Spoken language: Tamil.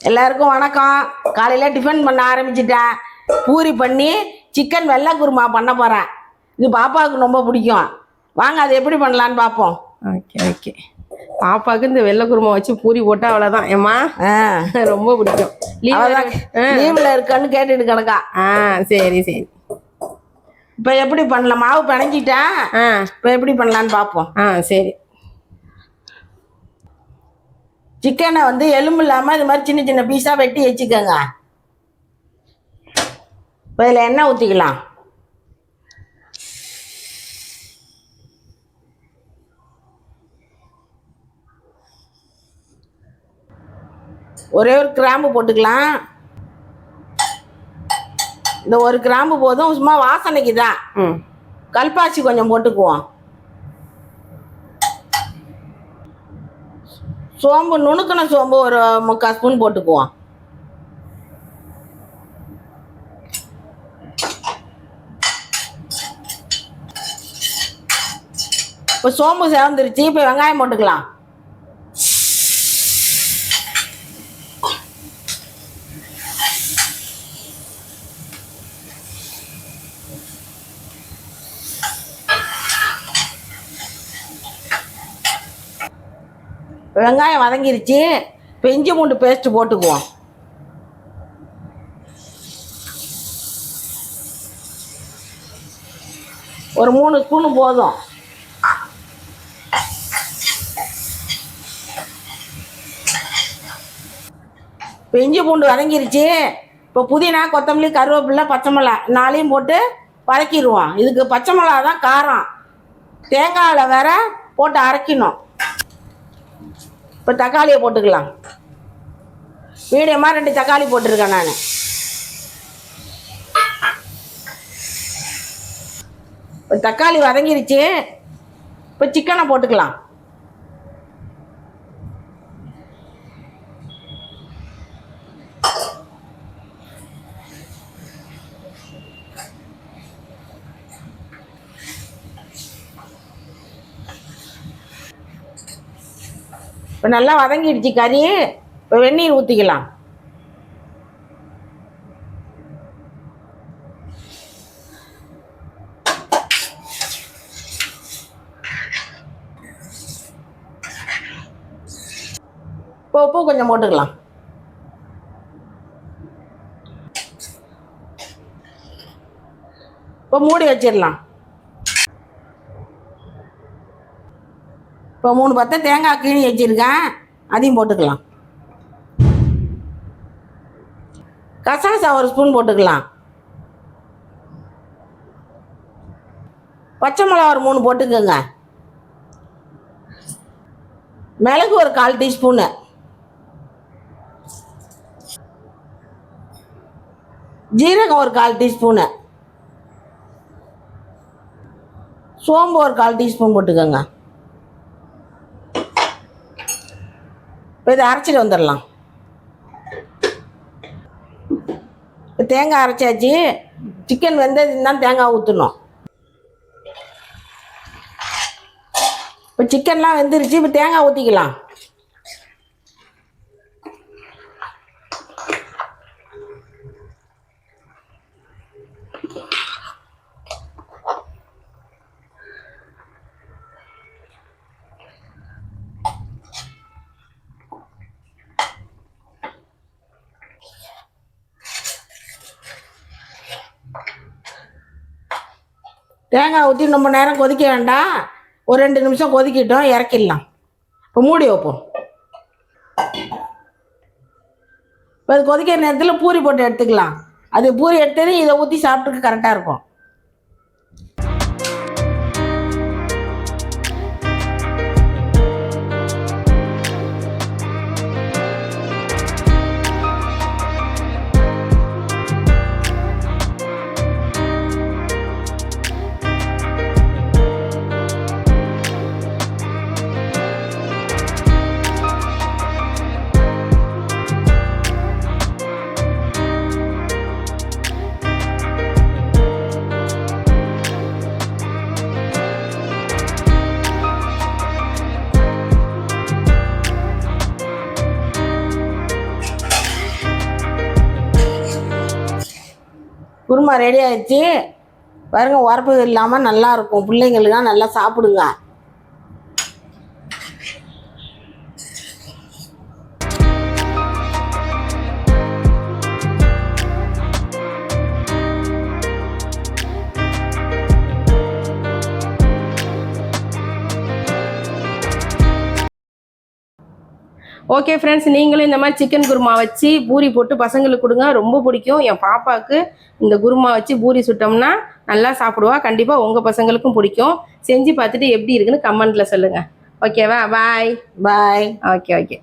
எல்லாருக்கும் வணக்கம். காலையில் டிஃபன் பண்ண ஆரம்பிச்சிட்டேன். பூரி பண்ணி சிக்கன் வெள்ளை குருமா பண்ண போகிறேன். இது பாப்பாவுக்கு ரொம்ப பிடிக்கும். வாங்க அது எப்படி பண்ணலான்னு பார்ப்போம். Okay okay. பாப்பாவுக்கு இந்த வெள்ளை குருமா வச்சு பூரி போட்டால் அவ்வளோதான். ஏம்மா ரொம்ப பிடிக்கும். லீவில் இருக்கான்னு கேட்டுட்டு கிடக்கா. சரி சரி. இப்போ எப்படி பண்ணலாம்? மாவு பிணைஞ்சிட்டேன். இப்போ எப்படி பண்ணலான்னு பார்ப்போம். சரி. சிக்கனை வந்து எலும்பு இல்லாமல் இது மாதிரி சின்ன சின்ன பீஸாக வெட்டி வச்சுக்கோங்க. இப்போ இதில் எண்ணெய் ஊற்றிக்கலாம். ஒரே ஒரு கிராம்பு போட்டுக்கலாம். இந்த ஒரு கிராம்பு போதும், சும்மா வாசனைக்கு தான். கல்பாசி கொஞ்சம் போட்டுக்குவோம். சோம்பு, நுணுக்கின சோம்பு ஒரு 3/4 ஸ்பூன் போட்டுக்குவோம். இப்போ சோம்பு சேர்ந்துருச்சு. இப்போ வெங்காயம் போட்டுக்கலாம். வெங்காயம் வதங்கிருச்சு. இப்போ இஞ்சி பூண்டு பேஸ்ட்டு போட்டுக்குவோம். ஒரு 3 ஸ்பூனு போதும். இப்போ இஞ்சி பூண்டு வதங்கிருச்சு. இப்போ புதினா, கொத்தமல்லி, கருவேப்பிலை, பச்சை மிளகா 4ஐயும் போட்டு வதக்கிடுவோம். இதுக்கு பச்சை மிளகா தான் காரம். தேங்காயில் வேற போட்டு அரைக்கணும். இப்போ தக்காளியை போட்டுக்கலாம். மீடியமாக 2 தக்காளி போட்டிருக்கேன் நான். இப்போ தக்காளி வதங்கிருச்சு. இப்போ சிக்கனை போட்டுக்கலாம். இப்போ நல்லா வதங்கிடுச்சு கறி. இப்போ வெந்நீர் ஊற்றிக்கலாம். இப்போ உப்பு கொஞ்சம் போட்டுக்கலாம். இப்போ மூடி வச்சிடலாம். இப்போ 3 பத்தை தேங்காய் கீழி வச்சுருக்கேன், அதையும் போட்டுக்கலாம். கசகசா 1 ஸ்பூன் போட்டுக்கலாம். பச்சை மிளகா ஒரு 3 போட்டுக்கோங்க. மிளகு ஒரு 1/4 டீஸ்பூனு. ஜீரகம் ஒரு 1/4 டீஸ்பூனு. சோம்பு ஒரு 1/4 டீஸ்பூன் போட்டுக்கோங்க. இப்போ இதை அரைச்சிட்டு வந்துடலாம். இப்போ தேங்காய் அரைச்சாச்சு. சிக்கன் வெந்ததுன்னு தான் தேங்காய் ஊற்றணும். இப்போ சிக்கன்லாம் வெந்துருச்சு. இப்போ தேங்காய் ஊற்றிக்கலாம். தேங்காய் ஊற்றி ரொம்ப நேரம் கொதிக்க வேண்டாம். ஒரு 2 நிமிஷம் கொதிக்கிட்டோம், இறக்கிடலாம். இப்போ மூடி வைப்போம். இப்போ அது கொதிக்கிற நேரத்தில் பூரி போட்டு எடுத்துக்கலாம். அது பூரி எடுத்து இதை ஊற்றி சாப்பிட்டுக்கு கரெக்டாக இருக்கும். குருமா ரெடி ஆயிடுச்சு பாருங்க. உரப்பு இல்லாமல் நல்லா இருக்கும். பிள்ளைங்களுக்குலாம் நல்லா சாப்பிடுங்க. ஓகே ஃப்ரெண்ட்ஸ், நீங்களும் இந்த மாதிரி சிக்கன் குருமா வச்சு பூரி போட்டு பசங்களுக்கு கொடுங்க. ரொம்ப பிடிக்கும். என் பாப்பாவுக்கு இந்த குருமா வச்சு பூரி சுட்டோம்னா நல்லா சாப்பிடுவா. கண்டிப்பாக உங்கள் பசங்களுக்கும் பிடிக்கும். செஞ்சு பார்த்துட்டு எப்படி இருக்குன்னு கமெண்ட்டில் சொல்லுங்கள். ஓகேவா? பாய். பாய். ஓகே.